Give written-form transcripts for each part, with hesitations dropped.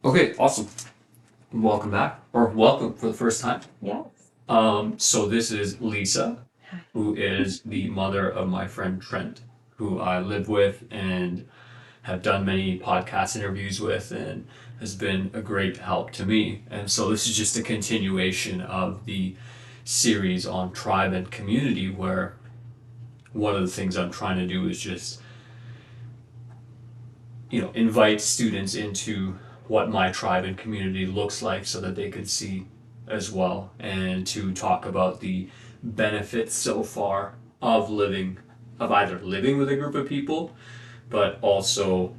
Okay, awesome. Welcome back, or welcome for the first time. Yes. So this is Lisa, Hi. who is the mother of my friend Trent, who I live with and have done many podcast interviews with, and has been a great help to me. And so this is just a continuation of the series on tribe and community, where one of the things I'm trying to do is just invite students into what my tribe and community looks like so that they could see as well, and to talk about the benefits so far of either living with a group of people, but also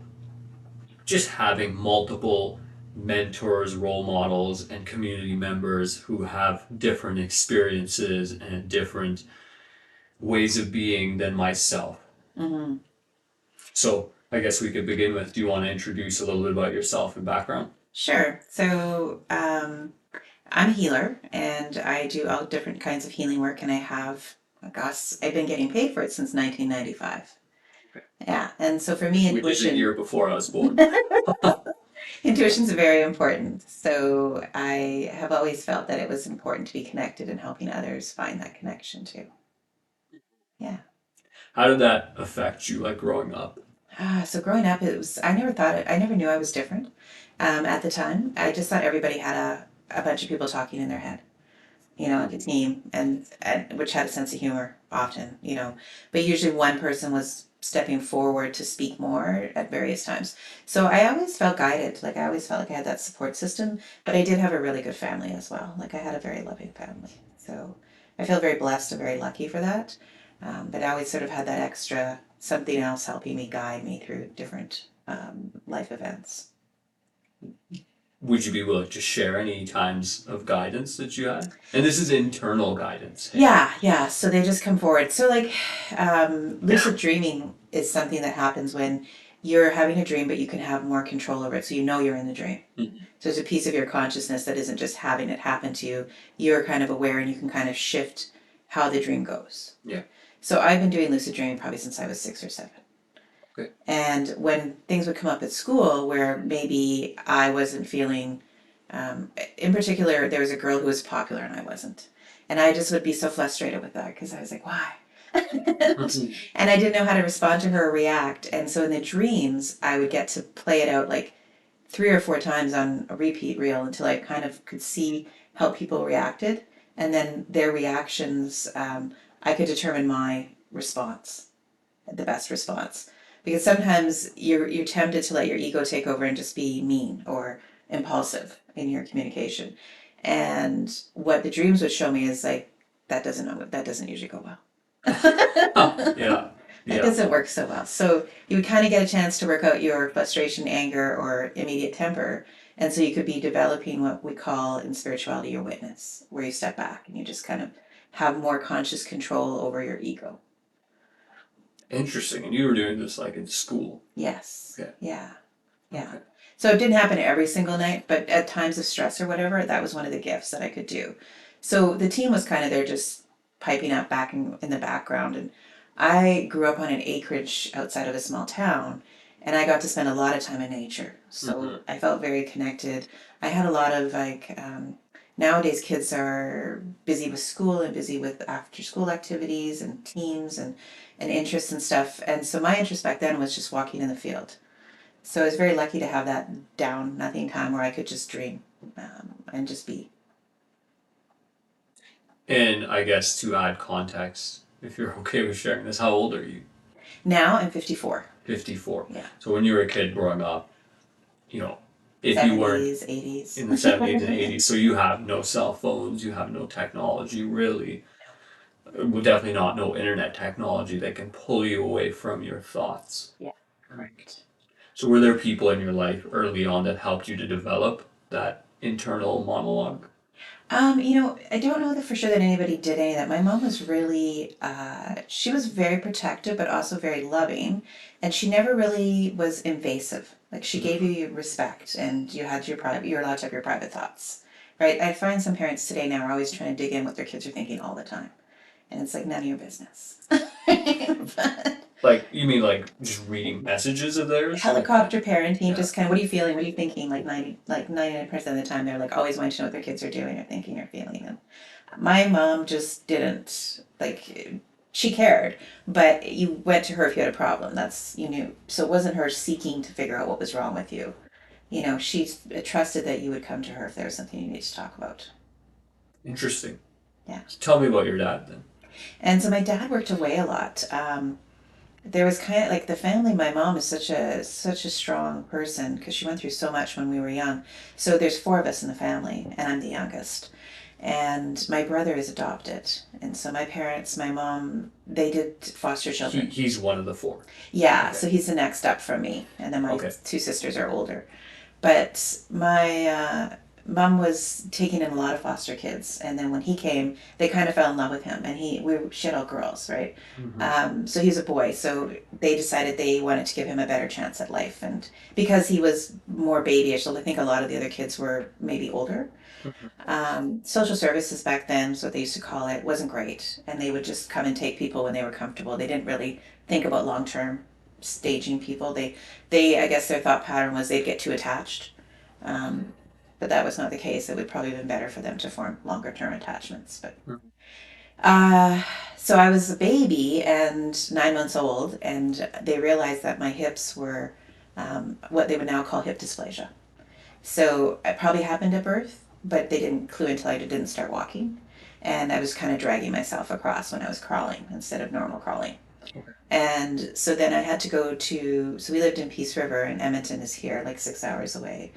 just having multiple mentors, role models, and community members who have different experiences and different ways of being than myself. hmm So I guess we could begin with, do you want to introduce a little bit about yourself and background? Sure. I'm a healer and I do all different kinds of healing work, and I have, oh gosh, I've been getting paid for it since 1995. Yeah. And so for me, Which is a year before I was born. intuition is very important. So I have always felt that it was important to be connected and helping others find that connection too. Yeah. How did that affect you, like growing up? So growing up, I never thought I never knew I was different. At the time, I just thought everybody had a bunch of people talking in their head, like a team, and which had a sense of humor often, but usually one person was stepping forward to speak more at various times. So I always felt guided. Like I always felt like I had that support system, but I did have a really good family as well. Like I had a very loving family. So I feel very blessed and very lucky for that. But I always sort of had that extra something else helping me guide me through different life events. Would you be willing to share any times of guidance that you had? And this is internal guidance. Hey? Yeah. So they just come forward. So lucid dreaming is something that happens when you're having a dream, but you can have more control over it. So you know you're in the dream. Mhm. So it's a piece of your consciousness that isn't just having it happen to you. You're kind of aware, and you can kind of shift how the dream goes. Yeah. So I've been doing lucid dreaming probably since I was 6 or 7. Okay. And when things would come up at school where maybe I wasn't feeling, in particular, there was a girl who was popular and I wasn't. And I just would be so frustrated with that because I was like, why? And I didn't know how to respond to her or react. And so in the dreams, I would get to play it out like 3 or 4 times on a repeat reel until I kind of could see how people reacted. And then their reactions, I could determine my response, the best response. Because sometimes you're tempted to let your ego take over and just be mean or impulsive in your communication. And what the dreams would show me is like that doesn't usually go well. Yeah. That Yeah. doesn't work so well. So you would kind of get a chance to work out your frustration, anger, or immediate temper. And so you could be developing what we call in spirituality your witness, where you step back and you just kind of have more conscious control over your ego. Interesting. And you were doing this like in school. Yes. Okay. Yeah. Yeah. Okay. So it didn't happen every single night, but at times of stress or whatever, that was one of the gifts that I could do. So the team was kind of there just piping up back in the background. And I grew up on an acreage outside of a small town, and I got to spend a lot of time in nature. So Mm-hmm. I felt very connected. I had a lot of nowadays kids are busy with school and busy with after school activities and teams and interests and stuff. And so my interest back then was just walking in the field. So I was very lucky to have that down nothing time where I could just dream and just be. And I guess to add context, if you're okay with sharing this, how old are you? Now I'm 54. 54. Yeah. So when you were a kid growing up, you know, if you weren't 70s, 80s. in the 70s and 80s, so you have no cell phones, you have no technology really. Well, definitely not no internet technology that can pull you away from your thoughts. Yeah, correct. So were there people in your life early on that helped you to develop that internal monologue? I don't know that for sure that anybody did any of that. My mom was really, she was very protective, but also very loving, and she never really was invasive. Like she gave you respect, and you were allowed to have your private thoughts, right? I find some parents today now are always trying to dig in what their kids are thinking all the time, and it's like none of your business. but Like, you mean like just reading messages of theirs? Yeah. Helicopter parenting, Yeah. just kind of, what are you feeling? What are you thinking? Like 99% of the time, they're like always wanting to know what their kids are doing or thinking or feeling. And my mom just didn't like. She cared, but you went to her if you had a problem. That's you knew. So it wasn't her seeking to figure out what was wrong with you. She trusted that you would come to her if there was something you needed to talk about. Interesting. Yeah. Tell me about your dad then. And so my dad worked away a lot. There was kind of like the family. My mom is such a strong person because she went through so much when we were young. So there's four of us in the family, and I'm the youngest. And my brother is adopted, and so my parents, my mom, they did foster children. He's one of the four. Yeah, Okay. so he's the next up from me, and then my Okay. two sisters are older. But my mom was taking in a lot of foster kids, and then when he came, they kind of fell in love with him. And she had all girls, right? Hmm. So he's a boy, so they decided they wanted to give him a better chance at life, and because he was more babyish, so I think a lot of the other kids were maybe older. Social services back then, is what they used to call it, wasn't great, and they would just come and take people when they were comfortable. They didn't really think about long term staging people. I guess their thought pattern was they'd get too attached, um, but that was not the case. It would probably have been better for them to form longer term attachments. But uh, so I was a baby and 9 months old, and they realized that my hips were what they would now call hip dysplasia. So it probably happened at birth, but they didn't clue until I didn't start walking. And I was kind of dragging myself across when I was crawling instead of normal crawling. Okay. And so then I had to so we lived in Peace River, and Edmonton is here, like 6 hours away.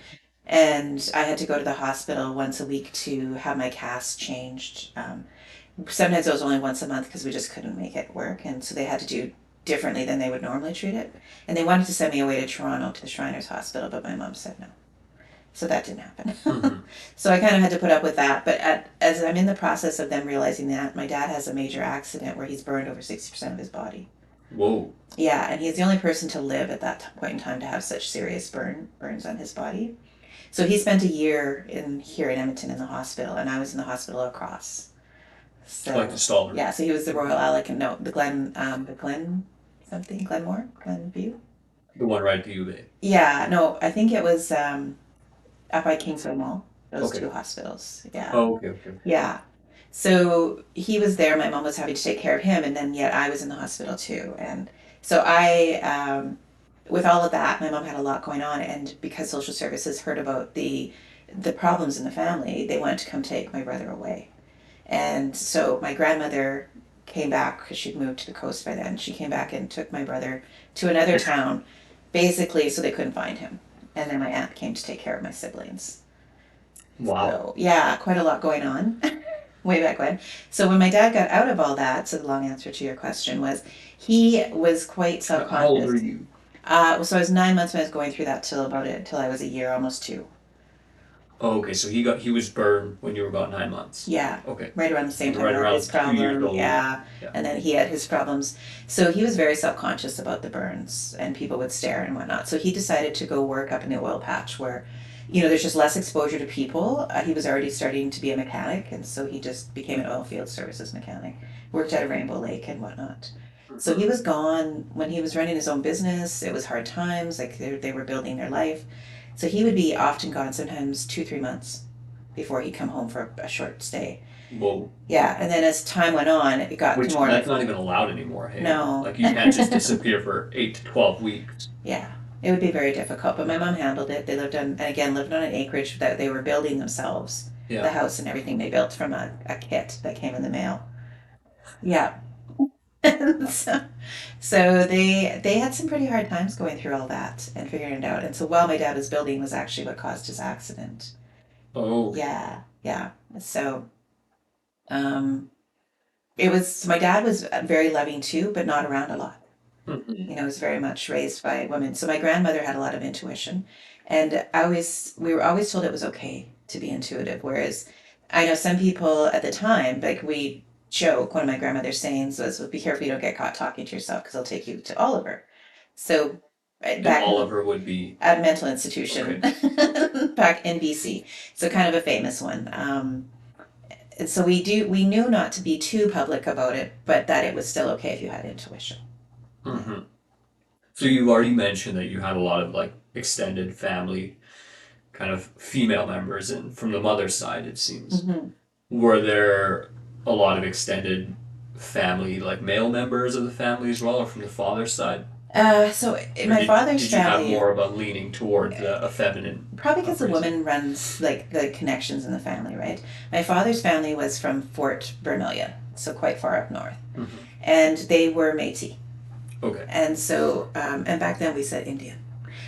And I had to go to the hospital once a week to have my cast changed. Sometimes it was only once a month because we just couldn't make it work. And so they had to do differently than they would normally treat it. And they wanted to send me away to Toronto to the Shriners Hospital, but my mom said no. So that didn't happen. Hmm. So I kind of had to put up with that. But as I'm in the process of them realizing that, my dad has a major accident where he's burned over 60% of his body. Whoa. Yeah, and he's the only person to live at that point in time to have such serious burns on his body. So he spent a year here in Edmonton in the hospital, and I was in the hospital across. Like the So Stalmer. yeah, so he was the Royal Alec, and no, the Glen something, Glenmore, Glenview. The one right at the U of A. Yeah, no, I think it was up by Kingsway Mall. Those Okay. two hospitals. Yeah. Oh, okay, okay. Yeah. So he was there. My mom was having to take care of him, and then yet I was in the hospital too. And so with all of that, my mom had a lot going on, and because social services heard about the problems in the family, they wanted to come take my brother away. And so my grandmother came back because she'd moved to the coast by then. She came back and took my brother to another town, basically so they couldn't find him. And then my aunt came to take care of my siblings. Wow. So yeah, quite a lot going on way back when. So when my dad got out of all that, so the long answer to your question was he was quite How old are self-conscious. you? So I was 9 months when I was going through that till I was a year, almost two. Oh, okay. So he was burned when you were about 9 months. Yeah, Okay. right around the same time Right I had his around 2 years problem. old. Yeah, Yeah. and then he had his problems. So he was very self-conscious about the burns, and people would stare and whatnot. So he decided to go work up in the oil patch where, there's just less exposure to people. He was already starting to be a mechanic, and so he just became an oil field services mechanic. Worked at a Rainbow Lake and whatnot. So he was gone when he was running his own business. It was hard times, like they were building their life. So he would be often gone, sometimes 2, 3 months before he'd come home for a short stay. Whoa. Yeah, and then as time went on, it got to Which more that's like, not even allowed anymore. Hey. no, Like you can't just disappear for 8 to 12 weeks. yeah, it would be very difficult. But my mom handled it. They lived on an acreage that they were building themselves. The Yeah. house and everything they built from a kit that came in the mail. Yeah. so, so they had some pretty hard times going through all that and figuring it out. And so while my dad was building was actually what caused his accident. Oh. Yeah, yeah. So it was my dad was very loving too, but not around a lot. Was very much raised by women. So my grandmother had a lot of intuition, and we were always told it was okay to be intuitive. Whereas I know some people at the time, like we joke, one of my grandmother's sayings was, well, "Be careful you don't get caught talking to yourself because they'll take you to Oliver." So And back Oliver would be at a mental institution okay. back in BC, so kind of a famous one. And so we knew not to be too public about it, but that it was still okay if you had intuition. Hmm. So you already mentioned that you had a lot of like extended family, kind of female members, and from the mother's side, it seems. Hmm. Were there a lot of extended family, like male members of the family as well, or from the father's side? So in Or my father's did you have family, more of a leaning toward a feminine probably because the upbringing? woman runs like the connections in the family, right? My father's family was from Fort Vermilion, so quite far up north, Hmm. and they were Métis. Okay. And so, and back then we said Indian.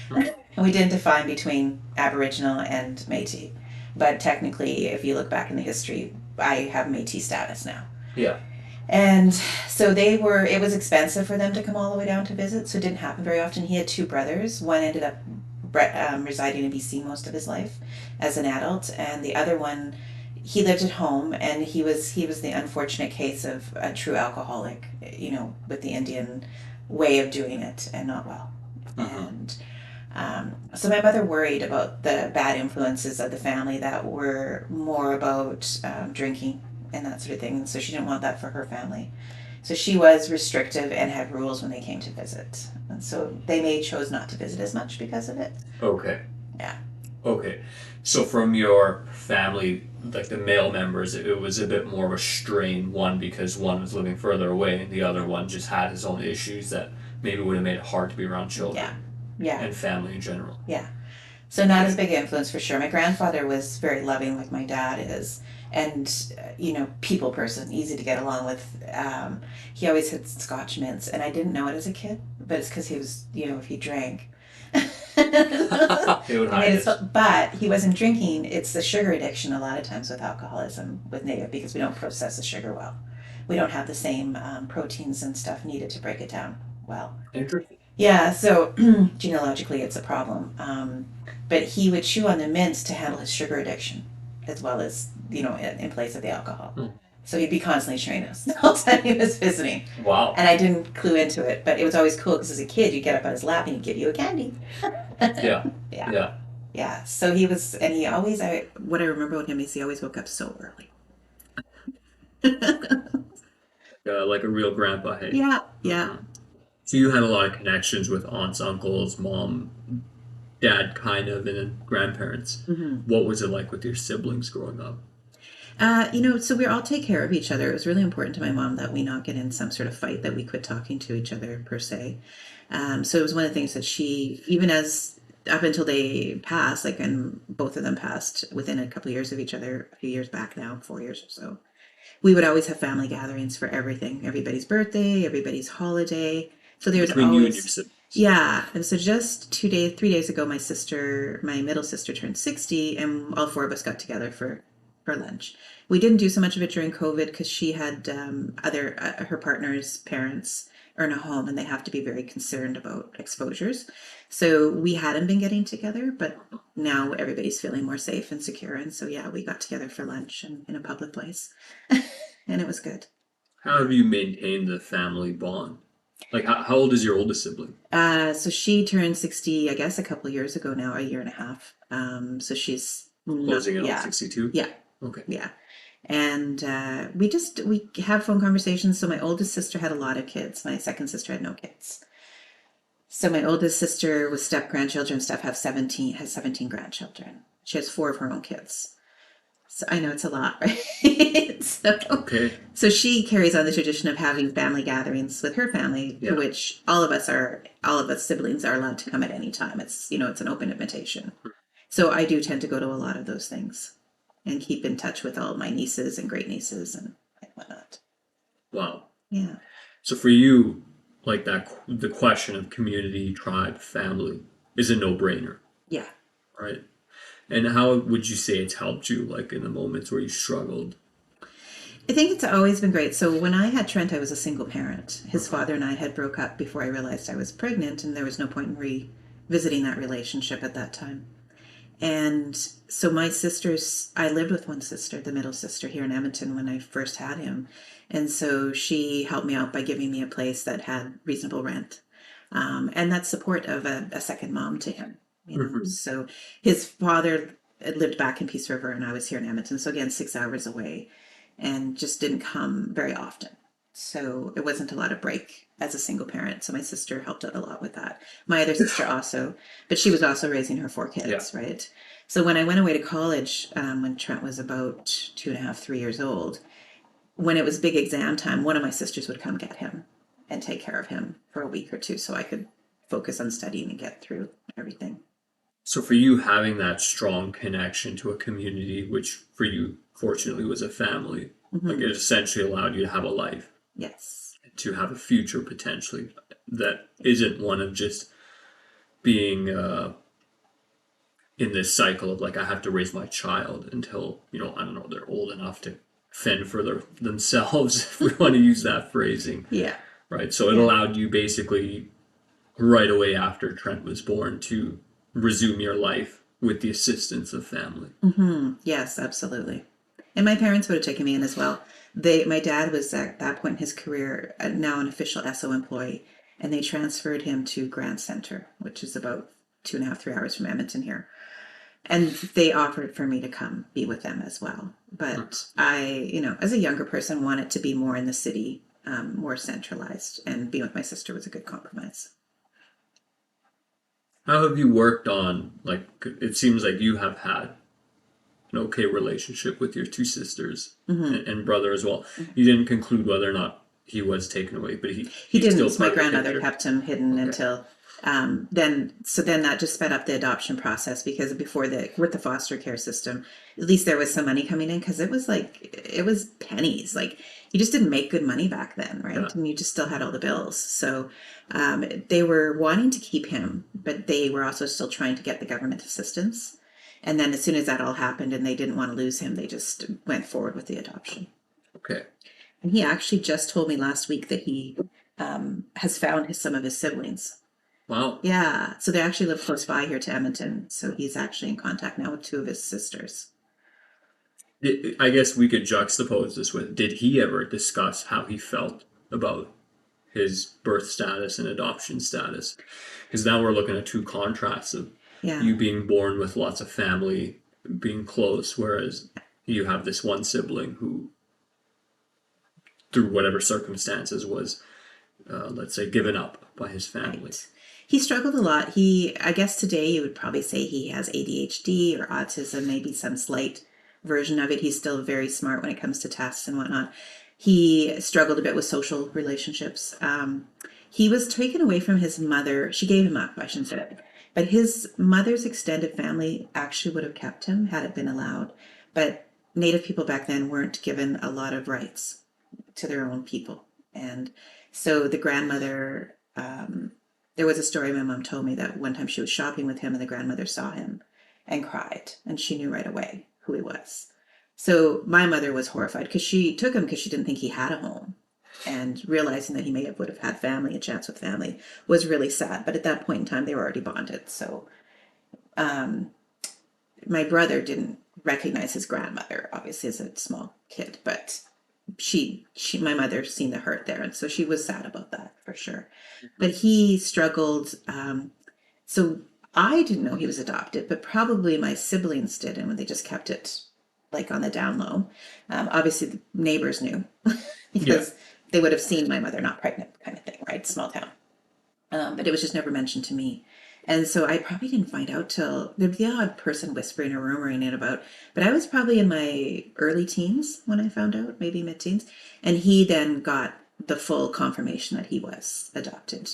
Hmm. And we didn't define between Aboriginal and Métis. But technically, if you look back in the history, I have Métis status now. Yeah. And so it was expensive for them to come all the way down to visit, so it didn't happen very often. He had two brothers. One ended up residing in BC most of his life as an adult, and the other one, he lived at home, and he was the unfortunate case of a true alcoholic, with the Indian way of doing it, and not well. Hmm. And so my mother worried about the bad influences of the family that were more about drinking and that sort of thing. So she didn't want that for her family. So she was restrictive and had rules when they came to visit. And so they may chose not to visit as much because of it. Okay. Yeah. Okay. So from your family, like the male members, it was a bit more of a strain, one because one was living further away and the other one just had his own issues that maybe would have made it hard to be around Yeah. children Yeah. and family in general. Yeah. So not as Okay. big influence for sure. My grandfather was very loving, like my dad is, and people person, easy to get along with. He always had Scotch mints, and I didn't know it as a kid, but it's because he was, if he drank, It would it hide made it. it. But he wasn't drinking. It's the sugar addiction a lot of times with alcoholism with native because we don't process the sugar well. We don't have the same proteins and stuff needed to break it down well. Interesting. Yeah, so genealogically, it's a problem. But he would chew on the mints to handle his sugar addiction, as well as, in place of the alcohol. Hmm. So he'd be constantly showing us the whole time he was visiting. Wow. And I didn't clue into it, but it was always cool because as a kid, you'd get up on his lap and he'd give you a candy. Yeah. Yeah, Yeah. yeah. So and what I remember about him is he always woke up so early. Like a real grandpa, hey. Yeah, yeah. Hmm. So you had a lot of connections with aunts, uncles, mom, dad, kind of, and then grandparents. Hmm. What was it like with your siblings growing up? So we all take care of each other. It was really important to my mom that we not get in some sort of fight, that we quit talking to each other per se. So it was one of the things that she, even as up until they passed, like, and both of them passed within a couple of years of each other, a few years back now, 4 years or so. We would always have family gatherings for everything, everybody's birthday, everybody's holiday. So there's Between you and your always, siblings. yeah. And so just 3 days ago, my middle sister turned 60, and all four of us got together for lunch. We didn't do so much of it during COVID because she had her partner's parents earn a home and they have to be very concerned about exposures. So we hadn't been getting together, but now everybody's feeling more safe and secure. And so, yeah, we got together for lunch in a public place. And it was good. How have you maintained the family bond? Like, how old is your oldest sibling? So she turned 60, I guess, a couple of years ago now, a year and a half. So she's not, Closing in on yeah, 62? yeah, Okay. yeah. And we have phone conversations. So my oldest sister had a lot of kids. My second sister had no kids. So my oldest sister with step grandchildren stuff has 17 grandchildren. She has four of her own kids. So I know it's a lot, right? Okay. So she carries on the tradition of having family gatherings with her family, to Yeah. which all of us siblings are allowed to come at any time. It's an open invitation. So I do tend to go to a lot of those things and keep in touch with all my nieces and great nieces and whatnot. Wow. Yeah. So for you, like the question of community, tribe, family is a no-brainer, Yeah. right? And how would you say it's helped you, like in the moments where you struggled? I think it's always been great. So when I had Trent, I was a single parent. His Uh-huh. father and I had broke up before I realized I was pregnant, and there was no point in revisiting that relationship at that time. And so I lived with one sister, the middle sister, here in Edmonton when I first had him. And so she helped me out by giving me a place that had reasonable rent. And that's support of a second mom to him. Hmm. So his father lived back in Peace River and I was here in Edmonton. So again, 6 hours away and just didn't come very often. So it wasn't a lot of break as a single parent. So my sister helped out a lot with that. My other sister also, but she was also raising her four Yeah. kids, right? So when I went away to college, when Trent was about 2.5, 3 years old, when it was big exam time, one of my sisters would come get him and take care of him for a week or two so I could focus on studying and get through everything. So for you, having that strong connection to a community, which for you fortunately was a family, like it essentially allowed you to have a life, Yes. to have a future potentially that isn't one of just being in this cycle of like I have to raise my child until I don't know they're old enough to fend for themselves if we want to use that phrasing, Yeah. right? So it Yeah. allowed you basically right away after Trent was born to resume your life with the assistance of family. Yes, absolutely. And my parents would have taken me in as well. My dad was at that point in his career now an official SO employee, and they transferred him to Grand Center, which is about 2.5, 3 hours from Edmonton here. And they offered for me to come be with them as well. But I, as a younger person, wanted to be more in the city, more centralized, and being with my sister was a good compromise. How have you worked on, like, it seems like you have had an okay relationship with your two sisters and brother as well. You didn't conclude whether or not he was taken away, but He he's still didn't. My part of the grandmother picture. kept him hidden Okay. until then. So then that just sped up the adoption process because before with the foster care system, at least there was some money coming in because it was pennies. Like you just didn't make good money back then, Yeah. right? And you just still had all the bills. So they were wanting to keep him, but they were also still trying to get the government assistance. And then as soon as that all happened and they didn't want to lose him, they just went forward with the adoption. Okay. And he actually just told me last week that he has found some of his siblings. Wow. Yeah, so they actually live close by here to Edmonton. So he's actually in contact now with two of his sisters. I guess we could juxtapose this with, did he ever discuss how he felt about his birth status and adoption status? Because now we're looking at two contrasts of Yeah, you being born with lots of family, being close, whereas you have this one sibling who, through whatever circumstances, was, let's say, given up by his family. right. He struggled a lot. I guess today you would probably say he has ADHD or autism, maybe some slight version of it. He's still very smart when it comes to tests and whatnot. He struggled a bit with social relationships. He was taken away from his mother. She gave him up, I shouldn't say that. But his mother's extended family actually would have kept him had it been allowed. But Native people back then weren't given a lot of rights to their own people. And so the grandmother, there was a story my mom told me that one time she was shopping with him and the grandmother saw him and cried, and she knew right away who he was. So my mother was horrified because she took him because she didn't think he had a home. And realizing that he would have had family, a chance with family, was really sad. But at that point in time, they were already bonded. So my brother didn't recognize his grandmother, obviously, as a small kid, but my mother seen the hurt there, and so she was sad about that for sure. But he struggled. So I didn't know he was adopted, but probably my siblings did, and when they just kept it like on the down low. Obviously, the neighbors knew Yeah. because they would have seen my mother not pregnant, kind of thing, right? Small town. But it was just never mentioned to me. And so I probably didn't find out till there'd be the odd person whispering or rumoring it about, but I was probably in my early teens when I found out, maybe mid teens. And he then got the full confirmation that he was adopted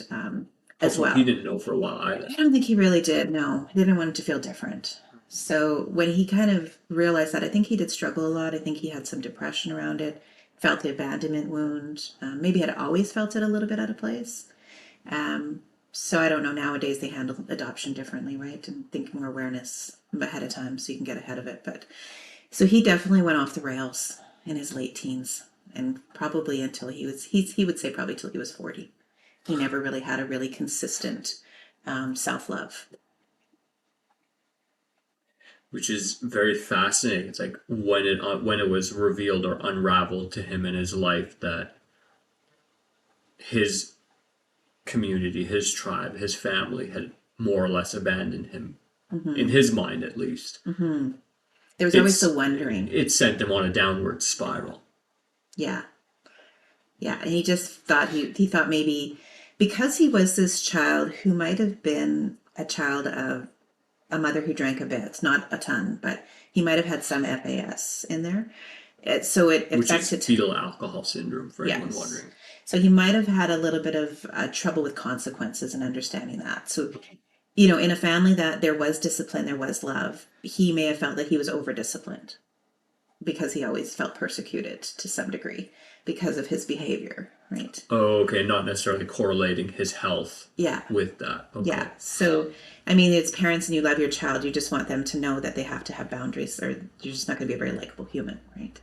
as Also, he well. didn't know for a while either. I don't think he really did. No, he didn't want him to feel different. So when he kind of realized that, I think he did struggle a lot. I think he had some depression around it, felt the abandonment wound, maybe had always felt it a little bit out of place. Um, so I don't know. Nowadays they handle adoption differently, right? And think more awareness ahead of time so you can get ahead of it. But so he definitely went off the rails in his late teens, and probably until he would say probably till he was 40. He never really had a really consistent self love. Which is very fascinating. It's like when it was revealed or unraveled to him in his life that his community, his tribe, his family had more or less abandoned him, in his mind at least. There was always It's the wondering. it sent him on a downward spiral. Yeah. Yeah, and he just thought he thought maybe because he was this child who might have been a child of a mother who drank a bit, not a ton, but he might have had some FAS in there. So it Which is affected. fetal alcohol syndrome for anyone Yes. wondering. So he might have had a little bit of trouble with consequences and understanding that. So, in a family that there was discipline, there was love, he may have felt that he was over disciplined because he always felt persecuted to some degree because of his behavior, right? Oh, okay, not necessarily correlating his health Yeah. with that. Yeah. Okay. So, I mean, it's parents and you love your child, you just want them to know that they have to have boundaries or you're just not going to be a very likable human, right?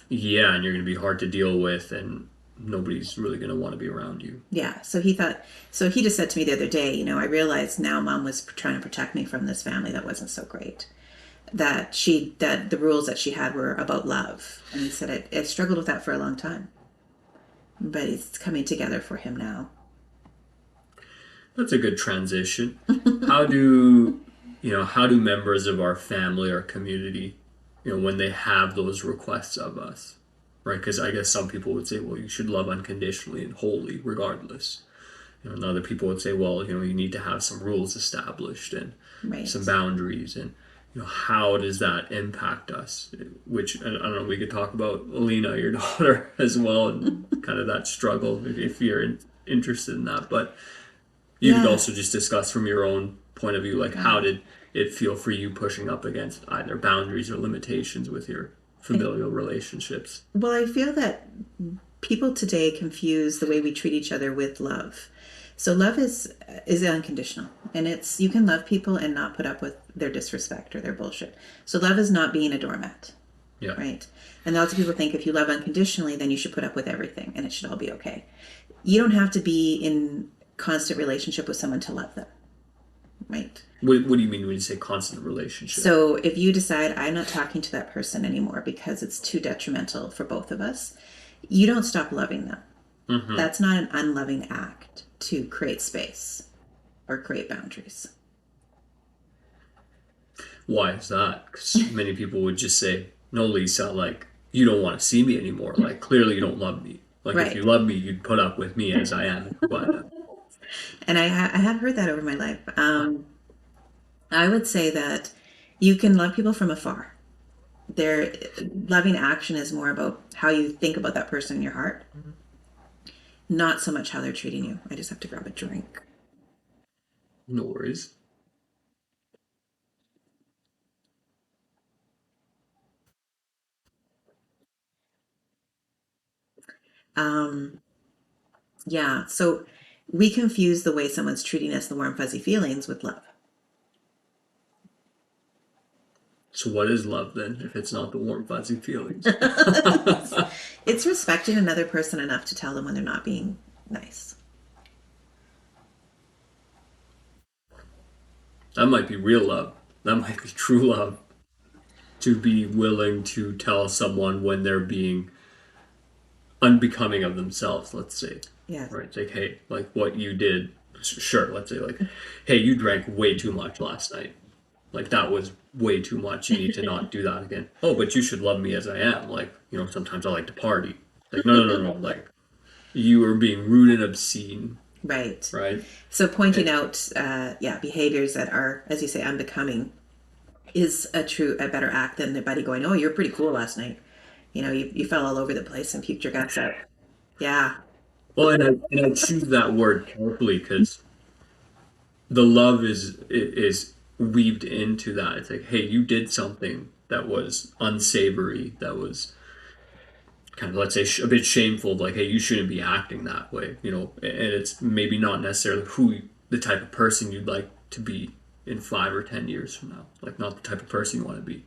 Yeah, and you're going to be hard to deal with, and nobody's really going to want to be around you. Yeah. So he just said to me the other day, I realized now mom was trying to protect me from this family that wasn't so great. That the rules that she had were about love. And he said it struggled with that for a long time. But it's coming together for him now. That's a good transition. How do how do members of our family or community, when they have those requests of us, right? Because I guess some people would say, well, you should love unconditionally and wholly, regardless. And other people would say, well, you need to have some rules established and some Right. boundaries, and how does that impact us? Which I don't know. We could talk about Alina, your daughter, as well, and kind of that struggle if you're interested in that. But you could Yeah. also just discuss from your own point of view, like how Yeah. did it feel for you pushing up against either boundaries or limitations with your familial relationships? Well, I feel that people today confuse the way we treat each other with love. So love is unconditional, and it's you can love people and not put up with their disrespect or their bullshit. So love is not being a doormat, Yeah. right? And lots of people think if you love unconditionally, then you should put up with everything and it should all be okay. You don't have to be in constant relationship with someone to love them, right? What do you mean when you say constant relationship? So if you decide I'm not talking to that person anymore because it's too detrimental for both of us, you don't stop loving them. Mm-hmm. That's not an unloving act to create space or create boundaries. Why is that? Because many people would just say, "No, Lisa, like you don't want to see me anymore. Like clearly you don't love me. Like if you Right. love me, you'd put up with me as I am and who I am." And I have heard that over my life. I would say that you can love people from afar. Their loving action is more about how you think about that person in your heart, not so much how they're treating you. I just have to grab a drink. No worries. Um, yeah, so we confuse the way someone's treating us, the warm, fuzzy feelings, with love. So what is love then, if it's not the warm fuzzy feelings? It's respecting another person enough to tell them when they're not being nice. That might be real love. That might be true love. To be willing to tell someone when they're being unbecoming of themselves, let's say. Yeah. Right? It's like, hey, like what you did, sure, let's say, like, hey, you drank way too much last night. Like, that was way too much. You need to not do that again. Oh, but you should love me as I am. Like, sometimes I like to party. Like, no, no, no, no. Like, you are being rude and obscene, Right. right? So pointing And, out, behaviors that are, as you say, unbecoming is a better act than the buddy going, "Oh, you're pretty cool last night. You fell all over the place and puked your guts out." Yeah. well, and I choose that word carefully because the love is weaved into that. It's like, hey, you did something that was unsavory, that was kind of, let's say, a bit shameful. Like, hey, you shouldn't be acting that way, and it's maybe not necessarily the type of person you'd like to be in 5 or 10 years from now. Like, not the type of person you want to be.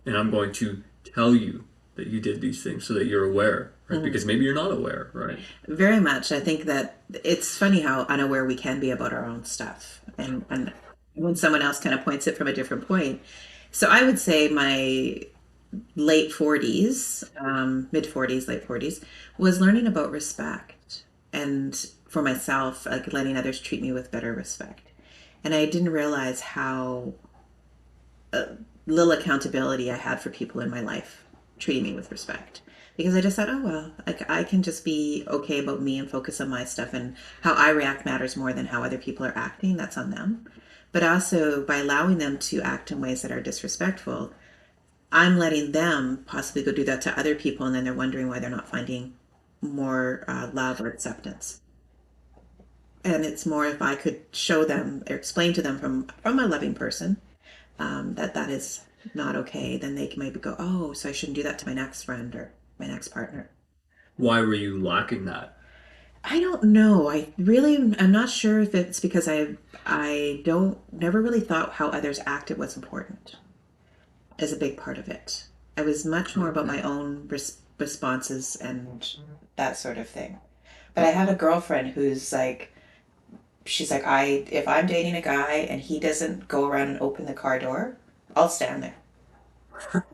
And I'm going to tell you that you did these things so that you're aware, right? Because maybe you're not aware, right? Very much. I think that it's funny how unaware we can be about our own stuff. And when someone else kind of points it from a different point. So I would say my late 40s, mid 40s, late 40s, was learning about respect and for myself, like letting others treat me with better respect. And I didn't realize how little accountability I had for people in my life treating me with respect because I just thought, oh well, like I can just be okay about me and focus on my stuff, and how I react matters more than how other people are acting. That's on them. But also by allowing them to act in ways that are disrespectful, I'm letting them possibly go do that to other people, and then they're wondering why they're not finding more love or acceptance. And it's more if I could show them or explain to them from a loving person that that is not okay, then they can maybe go, oh, so I shouldn't do that to my next friend or my next partner. Why were you lacking that? I don't know. I'm not sure if it's because I don't never really thought how others acted was important as a big part of it. I was much more about my own responses and that sort of thing. But I have a girlfriend who's like, she's like, I if I'm dating a guy and he doesn't go around and open the car door, I'll stand there.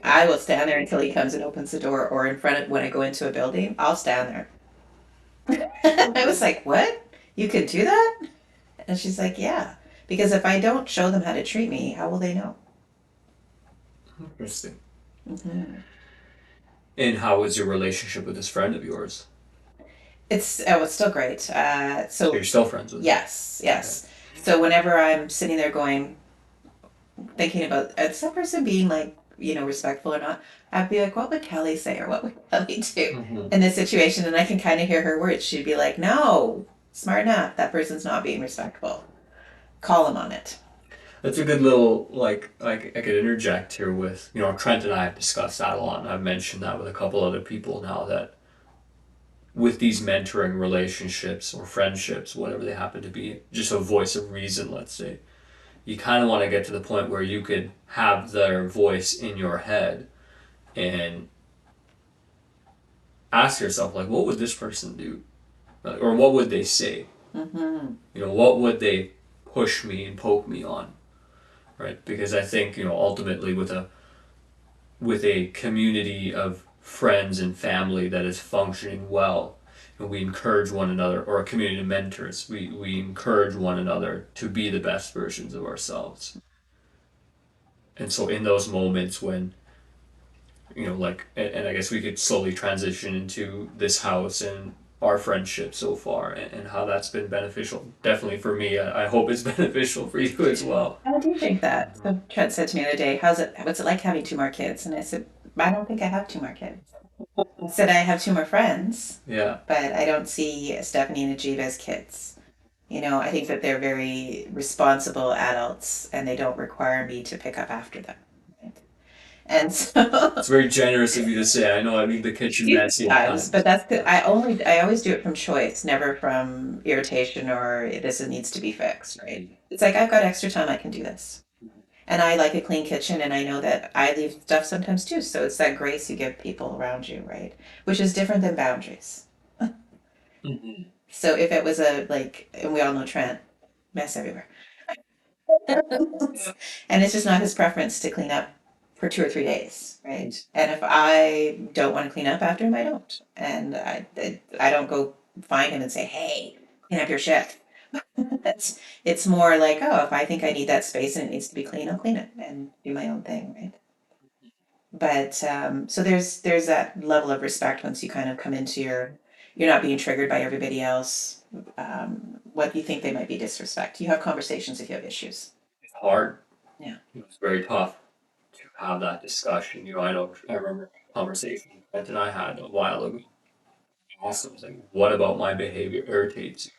I will stand there until he comes and opens the door, or in front of when I go into a building, I'll stand there. I was like, what? You could do that? And she's like, yeah. Because if I don't show them how to treat me, how will they know? Interesting. Hmm. And how was your relationship with this friend of yours? It's still great. So you're still friends with him? Yes, Okay. yes. So whenever I'm sitting there going, thinking about some person being like, respectful or not, I'd be like, what would Kelly say or what would Kelly do Hmm. in this situation? And I can kind of hear her words. She'd be like, no, smart enough. That person's not being respectful. Call him on it. That's a good little I could interject here with Trent and I have discussed that a lot, and I've mentioned that with a couple other people now that with these mentoring relationships or friendships, whatever they happen to be, just a voice of reason, let's say, you kind of want to get to the point where you could have their voice in your head and ask yourself, like, what would this person do? Or what would they say? Mm-hmm. What would they push me and poke me on? Right? Because I think, ultimately with a community of friends and family that is functioning well, and we encourage one another, or a community of mentors, we encourage one another to be the best versions of ourselves. And so in those moments when and I guess we could slowly transition into this house and our friendship so far, and how that's been beneficial. Definitely for me. I hope it's beneficial for you as well. How do you think that? So Trent said to me the other day, what's it like having two more kids? And I said, I don't think I have two more kids. I said, I have two more friends, Yeah. but I don't see Stephanie and Ajiva as kids. I think that they're very responsible adults and they don't require me to pick up after them. Right? And It's so very generous of you to say. I know I leave the kitchen few messy at times, but times. that's good. Yeah. I always do it from choice, never from irritation or this needs to be fixed, right? It's like I've got extra time, I can do this. And I like a clean kitchen and I know that I leave stuff sometimes too. So it's that grace you give people around you, right? Which is different than boundaries. Mhm. So if it was a like, and we all know Trent, mess everywhere. And it's just not his preference to clean up for 2 or 3 days, right? And if I don't want to clean up after him, I don't. And I don't go find him and say, hey, clean up your shit. It's more like, oh, if I think I need that space and it needs to be clean, I'll clean it and do my own thing, right? But so there's that level of respect once you kind of come into you're not being triggered by everybody else. What you think they might be disrespect. You have conversations if you have issues. It's hard. Yeah. It's very tough to have that discussion. I remember a conversation Brent and I had a while ago. Awesome. It's like, what about my behavior irritates you?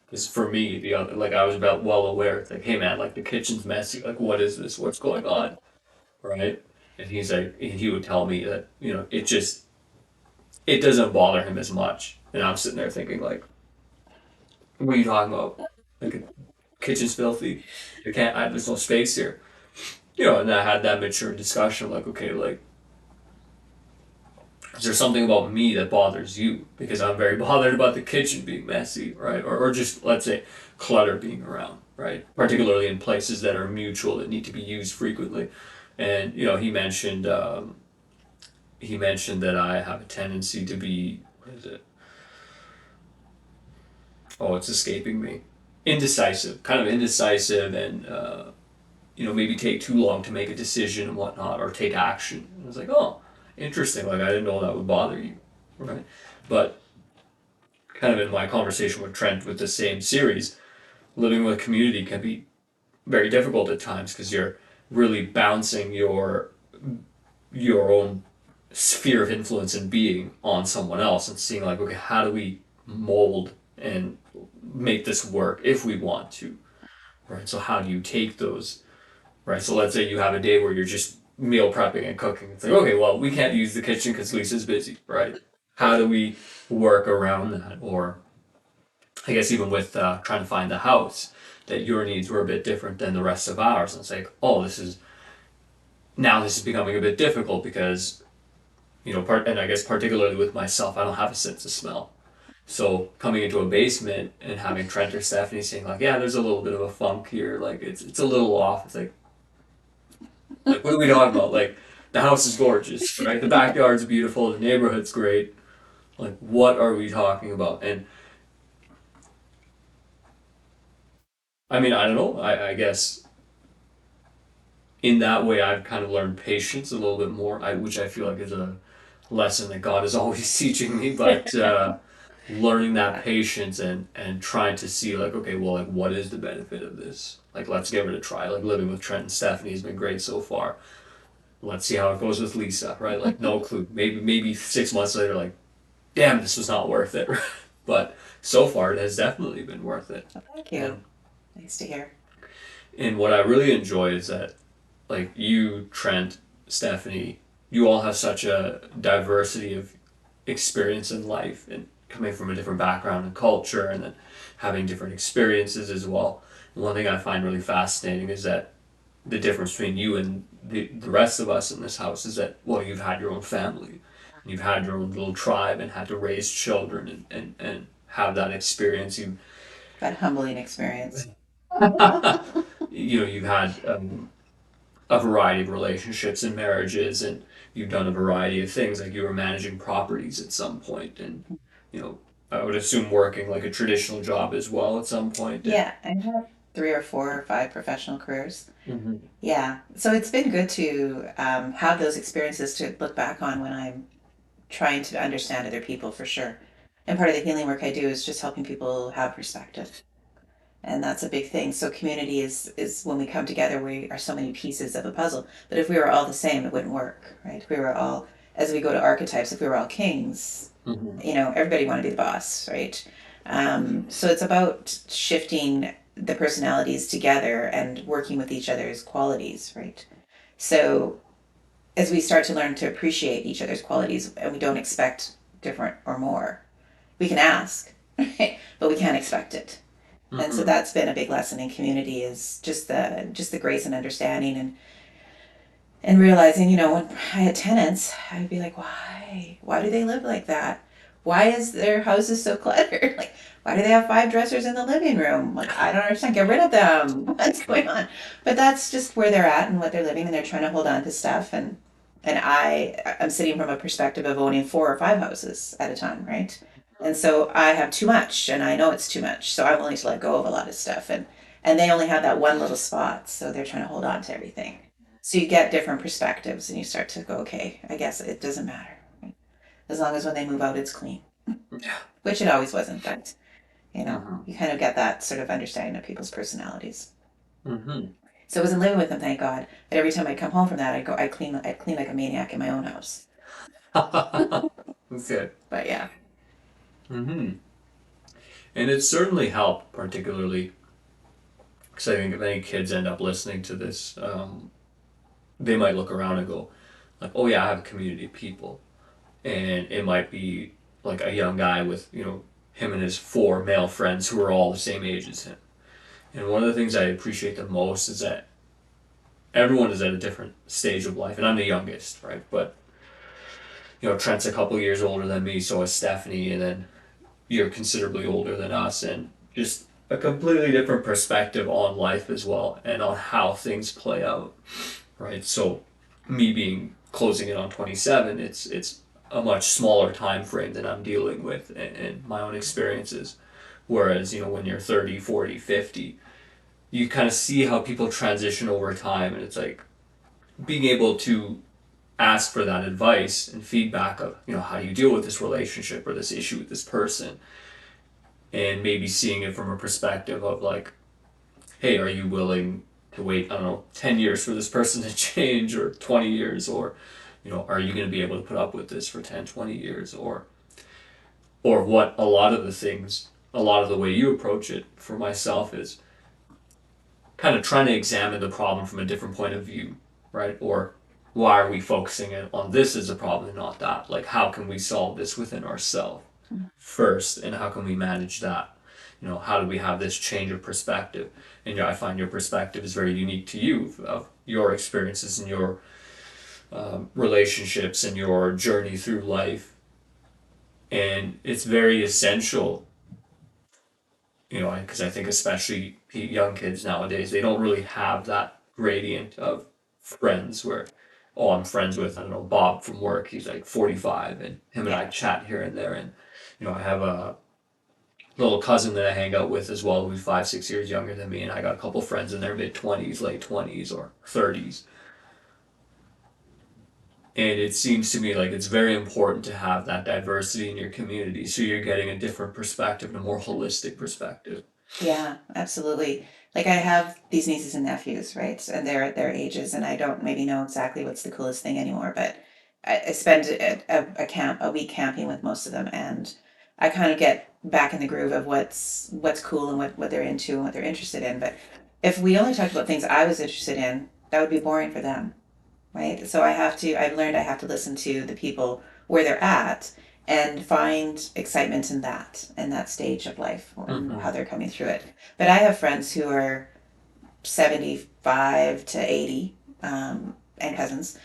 Because for me, the other, like I was about well aware. It's like, hey man, like the kitchen's messy. Like, what is this? What's going on? Right? And he would tell me that it doesn't bother him as much. And I'm sitting there thinking like, what are you talking about? Like, the kitchen's filthy. There's no space here. And I had that mature discussion. Like, okay, like, is there something about me that bothers you? Because I'm very bothered about the kitchen being messy, right? Or just, let's say, clutter being around, right? Particularly in places that are mutual that need to be used frequently. And, he mentioned that I have a tendency to be, what is it? Oh, it's escaping me. Indecisive, kind of indecisive, and maybe take too long to make a decision and whatnot, or take action. And I was like, oh. Interesting. Like I didn't know that would bother you, right? But kind of in my conversation with Trent with the same series, living with community can be very difficult at times because you're really bouncing your own sphere of influence and being on someone else and seeing like, okay, how do we mold and make this work if we want to, right? So how do you take those, right? So let's say you have a day where you're just meal prepping and cooking. It's like, okay, well, we can't use the kitchen because Lisa's busy, right? How do we work around that? Or I guess even with trying to find the house, that your needs were a bit different than the rest of ours. And it's like, oh, this is becoming a bit difficult because, and I guess particularly with myself, I don't have a sense of smell. So coming into a basement and having Trent or Stephanie saying like, yeah, there's a little bit of a funk here, like it's a little off. It's like what are we talking about? Like the house is gorgeous, right? The backyard's beautiful, the neighborhood's great. Like what are we talking about? And I mean, I don't know. I guess in that way, I've kind of learned patience a little bit more, which I feel like is a lesson that God is always teaching me. But learning that patience and trying to see like, okay, well, like what is the benefit of this? Like, let's give it a try. Like living with Trent and Stephanie has been great so far. Let's see how it goes with Lisa, right? Like, no clue. Maybe 6 months later, like, damn, this was not worth it. But so far, it has definitely been worth it. Well, thank you. And Nice to hear. and what I really enjoy is that like you, Trent, Stephanie, you all have such a diversity of experience in life and coming from a different background and culture and then having different experiences as well. And one thing I find really fascinating is that the difference between you and the rest of us in this house is that, well, you've had your own family, and you've had your own little tribe and had to raise children and have that experience. That humbling experience. You've had a variety of relationships and marriages, and you've done a variety of things. Like you were managing properties at some point, and you know, I would assume working like a traditional job as well at some point. And Yeah, I have 3 or 4 or 5 professional careers. hmm Yeah, so it's been good to have those experiences to look back on when I'm trying to understand other people for sure. And part of the healing work I do is just helping people have perspective. And that's a big thing. So community is when we come together, we are so many pieces of a puzzle. But if we were all the same, it wouldn't work, right? If we were all, as we go to archetypes, if we were all kings, hmm everybody want to be the boss, right? So it's about shifting the personalities together and working with each other's qualities, right? So as we start to learn to appreciate each other's qualities and we don't expect different or more, we can ask, right? But we can't expect it. And so hmm that's been a big lesson in community is just the grace and understanding and realizing, when I had tenants, I'd be like, why do they live like that? Why is their houses so cluttered? Like, why do they have 5 dressers in the living room? Like, I don't understand. Get rid of them. What's going on? But that's just where they're at and what they're living, and they're trying to hold on to stuff. And I'm sitting from a perspective of owning 4 or 5 houses at a time, right? And so I have too much, and I know it's too much. So I'm willing to let go of a lot of stuff, and they only have that one little spot, so they're trying to hold on to everything. So you get different perspectives, and you start to go, okay, I guess it doesn't matter, right? As long as when they move out, it's clean, Yeah. which it always wasn't. But hmm you kind of get that sort of understanding of people's personalities. hmm So I wasn't living with them, thank God. But every time I'd come home from that, I'd clean like a maniac in my own house. Okay. But yeah, hmm And it certainly helped, particularly because I think if any kids end up listening to this, they might look around and go, like, oh yeah, I have a community of people. And it might be like a young guy with him and his 4 male friends who are all the same age as him. And one of the things I appreciate the most is that everyone is at a different stage of life, and I'm the youngest, right? But Trent's a couple years older than me, so is Stephanie, and then you're considerably older than us, and just a completely different perspective on life as well, and on how things play out, right? So, me being closing in on 27, it's a much smaller time frame that I'm dealing with and my own experiences. Whereas, when you're 30, 40, 50, you kind of see how people transition over time, and it's like being able to ask for that advice and feedback of, how do you deal with this relationship or this issue with this person, and maybe seeing it from a perspective of like, hey, are you willing to wait, I don't know, 10 years for this person to change, or 20 years, or are you going to be able to put up with this for 10, 20 years, or what a lot of the way you approach it for myself is kind of trying to examine the problem from a different point of view, right? Or why are we focusing on this as a problem and not that? Like, how can we solve this within ourselves first, and how can we manage that? How do we have this change of perspective? And I find your perspective is very unique to you, of your experiences and your relationships and your journey through life. And it's very essential, because I think especially young kids nowadays, they don't really have that gradient of friends where, oh, I'm friends with, I don't know, Bob from work. He's like 45, and him and I Yeah. chat here and there. And, I have a little cousin that I hang out with as well, who's 5, 6 years younger than me. And I got a couple friends in their mid 20s, late 20s, or 30s. And it seems to me like it's very important to have that diversity in your community, so you're getting a different perspective and a more holistic perspective. Yeah, absolutely. Like I have these nieces and nephews, right? And they're at their ages, and I don't maybe know exactly what's the coolest thing anymore, but I spend a week camping with most of them, and I kind of get back in the groove of what's cool and what they're into and what they're interested in. But if we only talked about things I was interested in, that would be boring for them, right? So I've learned I have to listen to the people where they're at and find excitement in that stage of life and Mm-hmm. how they're coming through it. But I have friends who are 75 to 80, and cousins,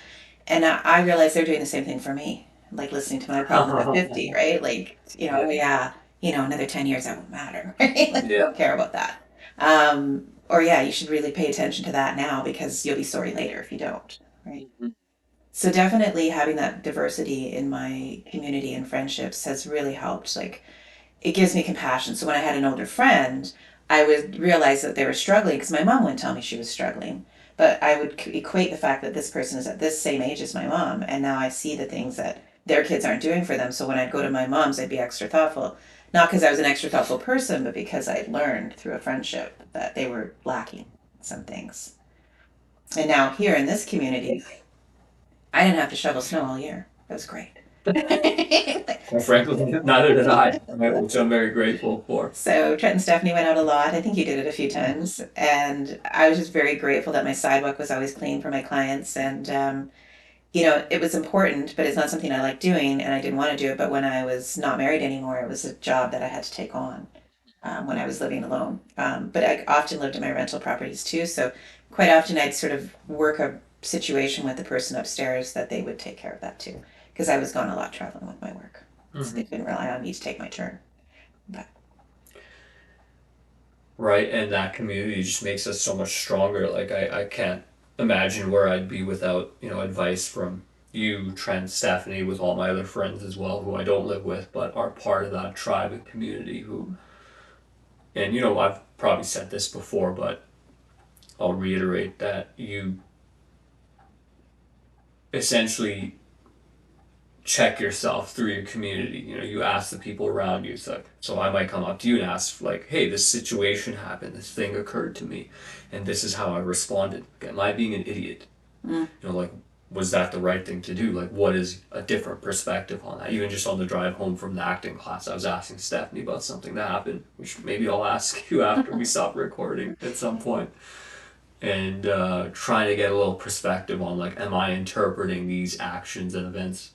and I realize they're doing the same thing for me, like listening to my problem at 50, right? Like, Yeah. yeah, another 10 years that won't matter, right? Like, I Yeah. don't care about that. Or yeah, you should really pay attention to that now because you'll be sorry later if you don't, right? So definitely having that diversity in my community and friendships has really helped. Like it gives me compassion. So when I had an older friend, I would realize that they were struggling because my mom wouldn't tell me she was struggling. But I would equate the fact that this person is at this same age as my mom, and now I see the things that their kids aren't doing for them. So when I'd go to my mom's, I'd be extra thoughtful. Not because I was an extra thoughtful person, but because I'd learned through a friendship that they were lacking some things. And now here in this community, I didn't have to shovel snow all year. It was great. Well, frankly, neither did I, right, which I'm very grateful for. So Trent and Stephanie went out a lot. I think you did it a few times, and I was just very grateful that my sidewalk was always clean for my clients. And it was important, but it's not something I like doing, and I didn't want to do it. But when I was not married anymore, it was a job that I had to take on when I was living alone. But I often lived in my rental properties too, so quite often I'd sort of work a situation with the person upstairs that they would take care of that too, because I was gone a lot traveling with my work, so they Hmm. couldn't rely on me to take my turn. But Right, and that community just makes us so much stronger. Like, I can't imagine where I'd be without, advice from you, Trent, Stephanie, with all my other friends as well, who I don't live with, but are part of that tribe and community who, and I've probably said this before, but I'll reiterate that you essentially check yourself through your community. You ask the people around you. So I might come up to you and ask, like, hey, this situation happened, this thing occurred to me, and this is how I responded. Am I being an idiot? mm, Like, was that the right thing to do? Like, what is a different perspective on that? Even just on the drive home from the acting class, I was asking Stephanie about something that happened, which maybe I'll ask you after we stop recording at some point, and trying to get a little perspective on, like, am I interpreting these actions and events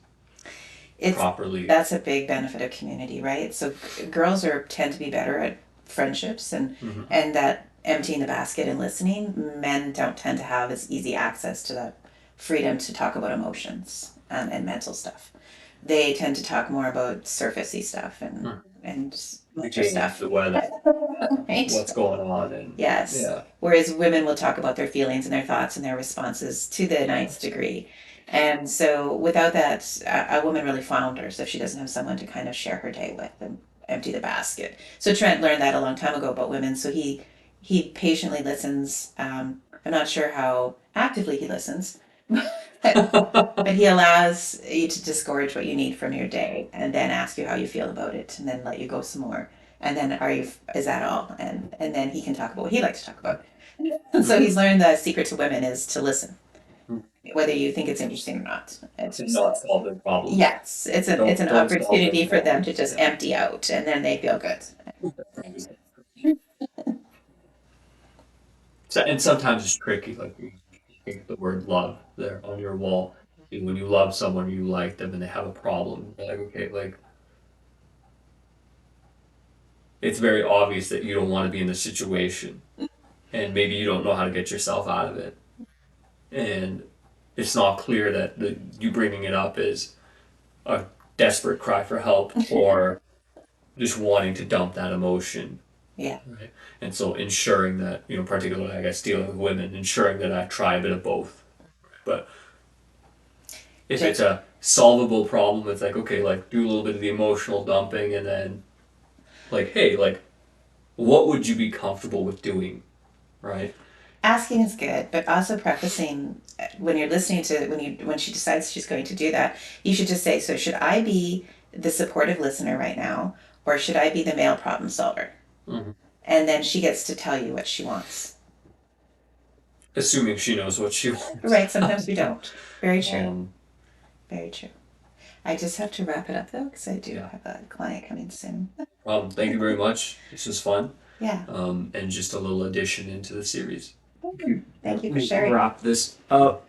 it's properly? that's a big benefit of community, right? So girls are tend to be better at friendships Hmm. and that emptying the basket and listening. Men don't tend to have as easy access to that freedom to talk about emotions and mental stuff. They tend to talk more about surfacey stuff and The mature game, stuff, the weather, right? what's going on, and Yes. yeah. Whereas women will talk about their feelings and their thoughts and their responses to the ninth degree. And so without that, a woman really flounders if she doesn't have someone to kind of share her day with and empty the basket. So Trent learned that a long time ago about women. So he patiently listens. I'm not sure how actively he listens, But he allows you to disgorge what you need from your day and then ask you how you feel about it and then let you go some more. And then is that all? And then he can talk about what he likes to talk about. And so he's learned the secret to women is to listen, whether you think it's interesting or not. It's To just, not solve their problems. yes, it's an Don't solve opportunity their for them to problems. just Yeah. empty out and then they feel good. So, and sometimes it's tricky, like you think the word love there on your wall. And when you love someone, you like them, and they have a problem. You're like, okay, like it's very obvious that you don't want to be in the situation, and maybe you don't know how to get yourself out of it, and it's not clear that you bringing it up is a desperate cry for help or just wanting to dump that emotion. Yeah. Right. And so ensuring that, particularly I guess dealing with women, ensuring that I try a bit of both. But if Jen, it's a solvable problem, it's like, okay, like do a little bit of the emotional dumping and then like, hey, like what would you be comfortable with doing? Right? asking is good, but also prefacing when you're listening to when she decides she's going to do that, you should just say, "So should I be the supportive listener right now, or should I be the male problem solver?" Mhm. And then she gets to tell you what she wants. Assuming she knows what she wants. Right? Sometimes we don't. Very true. um, Very true. I just have to wrap it up though, because I do yeah. have a client coming soon. Thank you very much. This was fun. Yeah. And just a little addition into the series. Thank you. Thank you for We'll sharing. wrap this up.